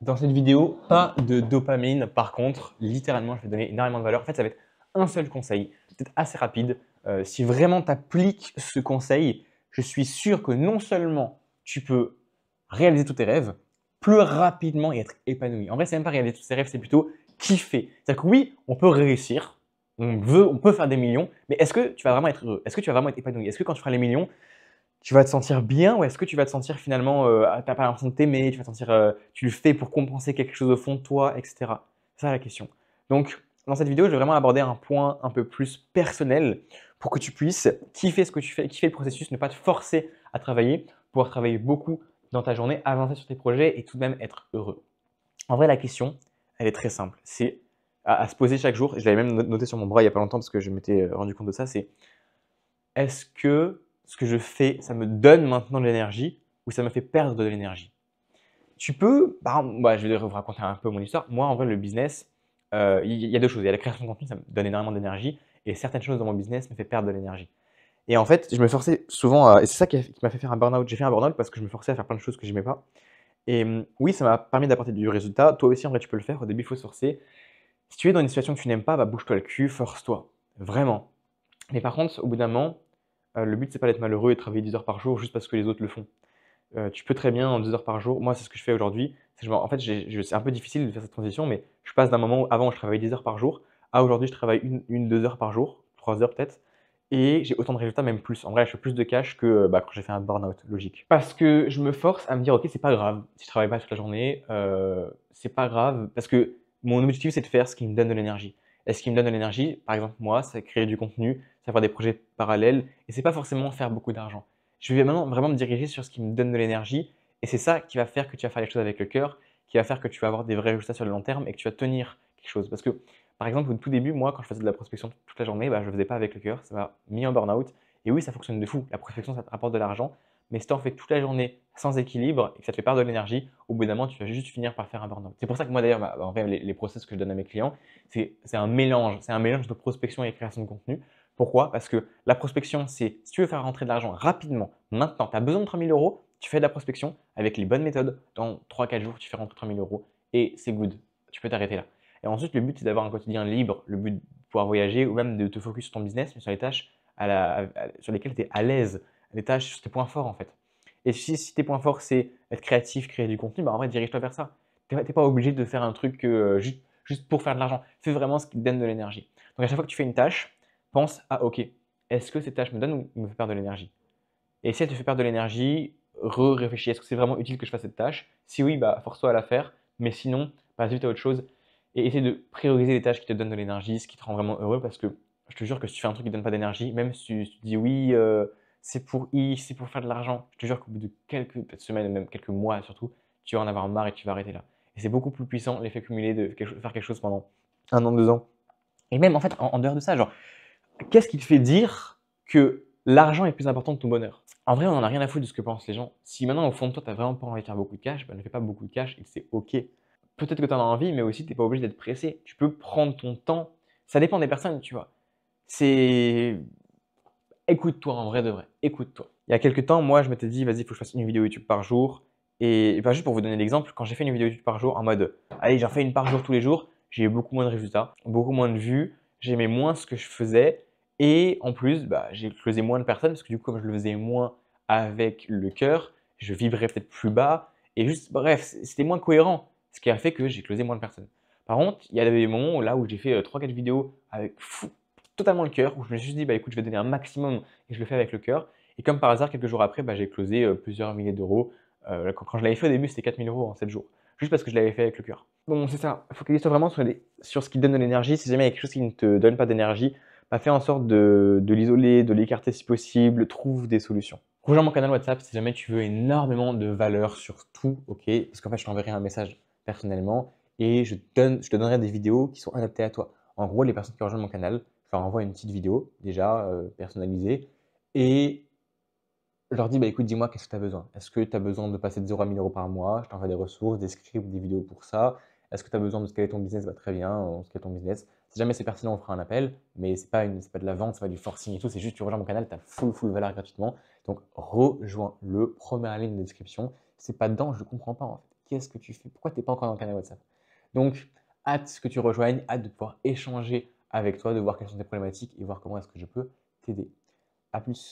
Dans cette vidéo, pas de dopamine. Par contre, littéralement, je vais donner énormément de valeur. En fait, ça va être un seul conseil, peut-être assez rapide. Si vraiment tu appliques ce conseil, je suis sûr que non seulement tu peux réaliser tous tes rêves plus rapidement et être épanoui. En vrai, c'est même pas réaliser tous tes rêves, c'est plutôt kiffer. C'est-à-dire que oui, on peut réussir, on peut faire des millions, mais est-ce que tu vas vraiment être heureux? Est-ce que tu vas vraiment être épanoui? Est-ce que quand tu feras les millions, tu vas te sentir bien ou est-ce que tu vas te sentir finalement, tu as pas l'impression de t'aimer, tu vas te sentir, tu le fais pour compenser quelque chose au fond de toi, et cetera? C'est ça la question. Donc, dans cette vidéo, je vais vraiment aborder un point un peu plus personnel pour que tu puisses kiffer ce que tu fais, kiffer le processus, ne pas te forcer à travailler, pouvoir travailler beaucoup dans ta journée, avancer sur tes projets et tout de même être heureux. En vrai, la question, elle est très simple. C'est à se poser chaque jour. Je l'avais même noté sur mon bras il y a pas longtemps parce que je m'étais rendu compte de ça. C'est est-ce que ce que je fais, ça me donne maintenant de l'énergie ou ça me fait perdre de l'énergie? Tu peux, par exemple, je vais vous raconter un peu mon histoire. Moi, en vrai, le business, il y a deux choses. Il y a la création de contenu, ça me donne énormément d'énergie et certaines choses dans mon business me fait perdre de l'énergie. Et en fait, je me forçais souvent à et c'est ça qui m'a fait faire un burn-out. J'ai fait un burn-out parce que je me forçais à faire plein de choses que j'aimais pas et oui, ça m'a permis d'apporter du résultat. Toi aussi, en vrai, tu peux le faire. Au début, il faut se forcer. Si tu es dans une situation que tu n'aimes pas, bah, bouge-toi le cul, force-toi, vraiment. Mais par contre, au bout d'un moment, le but, c'est pas d'être malheureux et de travailler 10 heures par jour juste parce que les autres le font. Tu peux très bien en 2 heures par jour moi, c'est ce que je fais aujourd'hui. C'est en fait, c'est un peu difficile de faire cette transition, mais je passe d'un moment où avant je travaillais 10 heures par jour à aujourd'hui je travaille 2 heures par jour, 3 heures peut-être et j'ai autant de résultats, même plus. En vrai, je fais plus de cash que, quand j'ai fait un burn-out, logique. Parce que je me force à me dire: «OK, c'est pas grave si je travaille pas toute la journée, c'est pas grave» parce que mon objectif, c'est de faire ce qui me donne de l'énergie et ce qui me donne de l'énergie, par exemple, moi, c'est créer du contenu, c'est avoir des projets parallèles et c'est pas forcément faire beaucoup d'argent. Je vais maintenant vraiment me diriger sur ce qui me donne de l'énergie et c'est ça qui va faire que tu vas faire les choses avec le cœur, qui va faire que tu vas avoir des vrais résultats sur le long terme et que tu vas tenir quelque chose. Parce que, par exemple, au tout début, moi, quand je faisais de la prospection toute la journée, je ne le faisais pas avec le cœur, ça m'a mis en burn-out. Et oui, ça fonctionne de fou. La prospection, ça te rapporte de l'argent, mais si tu en fais toute la journée sans équilibre et que ça te fait perdre de l'énergie, au bout d'un moment, tu vas juste finir par faire un burn-out. C'est pour ça que moi, d'ailleurs, en vrai, les process que je donne à mes clients, c'est un mélange. C'est un mélange de prospection et création de contenu. Pourquoi? Parce que la prospection, c'est si tu veux faire rentrer de l'argent rapidement, maintenant, tu as besoin de 3 000 €, tu fais de la prospection avec les bonnes méthodes. Dans 3-4 jours, tu fais rentrer 3 000 € et c'est good. Tu peux t'arrêter là. Et ensuite, le but, c'est d'avoir un quotidien libre, le but de pouvoir voyager ou même de te focus sur ton business, mais sur les tâches sur lesquelles tu es à l'aise, les tâches sur tes points forts en fait. Et si tes points forts, c'est être créatif, créer du contenu, en vrai, dirige-toi vers ça. Tu n'es pas obligé de faire un truc juste pour faire de l'argent. Fais vraiment ce qui te donne de l'énergie. Donc, à chaque fois que tu fais une tâche, pense à OK, est-ce que cette tâche me donne ou me fait perdre de l'énergie? Et si elle te fait perdre de l'énergie, réfléchis, est-ce que c'est vraiment utile que je fasse cette tâche? Si oui, force-toi à la faire, mais sinon, passe vite à autre chose et essaie de prioriser les tâches qui te donnent de l'énergie, ce qui te rend vraiment heureux parce que je te jure que si tu fais un truc qui ne donne pas d'énergie, même si tu te dis oui, c'est pour faire de l'argent, je te jure qu'au bout de quelques peut-être semaines, même quelques mois surtout, tu vas en avoir marre et tu vas arrêter là. Et c'est beaucoup plus puissant l'effet cumulé de faire quelque chose pendant 1 an, 2 ans. Et même en fait, en dehors de ça, genre qu'est-ce qui te fait dire que l'argent est plus important que ton bonheur? En vrai, on en a rien à foutre de ce que pensent les gens. Si maintenant, au fond de toi, tu as vraiment pas envie de faire beaucoup de cash, ne fais pas beaucoup de cash et c'est OK. Peut-être que tu en as envie, mais aussi tu es pas obligé d'être pressé. Tu peux prendre ton temps. Ça dépend des personnes, tu vois? C'est écoute-toi en vrai de vrai, écoute-toi. Il y a quelques temps, moi, je m'étais dit: «Vas-y, il faut que je fasse une vidéo YouTube par jour» et juste pour vous donner l'exemple, quand j'ai fait une vidéo YouTube par jour en mode: «Allez, j'en fais une par jour tous les jours», j'ai eu beaucoup moins de résultats, beaucoup moins de vues, j'aimais moins ce que je faisais et en plus, j'ai closé moins de personnes parce que du coup, comme je le faisais moins avec le cœur, je vibrais peut-être plus bas et juste bref, c'était moins cohérent, ce qui a fait que j'ai closé moins de personnes. Par contre, il y a des moments là où j'ai fait, 3-4 vidéos avec totalement le cœur, où je me suis dit: écoute, je vais donner un maximum et je le fais avec le cœur» et comme par hasard, quelques jours après, j'ai closé, plusieurs milliers d'euros. Quand je l'avais fait au début, c'était 4 000 € en 7 jours, juste parce que je l'avais fait avec le cœur. Bon, c'est ça, focalise-toi vraiment sur ce qui te donne de l'énergie. Si jamais il y a quelque chose qui ne te donne pas d'énergie, fais en sorte de l'isoler, de l'écarter si possible, trouve des solutions. Rejoins mon canal WhatsApp si jamais tu veux énormément de valeur sur tout, OK? Parce qu'en fait, je t'enverrai un message personnellement et je te donnerai des vidéos qui sont adaptées à toi. En gros, les personnes qui rejoignent mon canal, je leur envoie une petite vidéo déjà, personnalisée et je leur dis: écoute, dis-moi qu'est-ce que tu as besoin? Est-ce que tu as besoin de passer de 0 à 1 000 € par mois? Je t'envoie des ressources, des scripts, des vidéos pour ça. Est-ce que tu as besoin de scaler ton business? Très bien, on scale ton business. Si jamais c'est pertinent, on fera un appel, mais c'est pas de la vente, c'est pas du forcing et tout, c'est juste tu rejoins mon canal, tu as full valeur gratuitement. Donc rejoins-le, premier lien de description. Si c'est pas dedans, je comprends pas en fait. qu'est-ce que tu fais? Pourquoi tu n'es pas encore dans le canal WhatsApp? Donc, hâte que tu rejoignes, hâte de pouvoir échanger avec toi, de voir quelles sont tes problématiques et voir comment est-ce que je peux t'aider. À plus.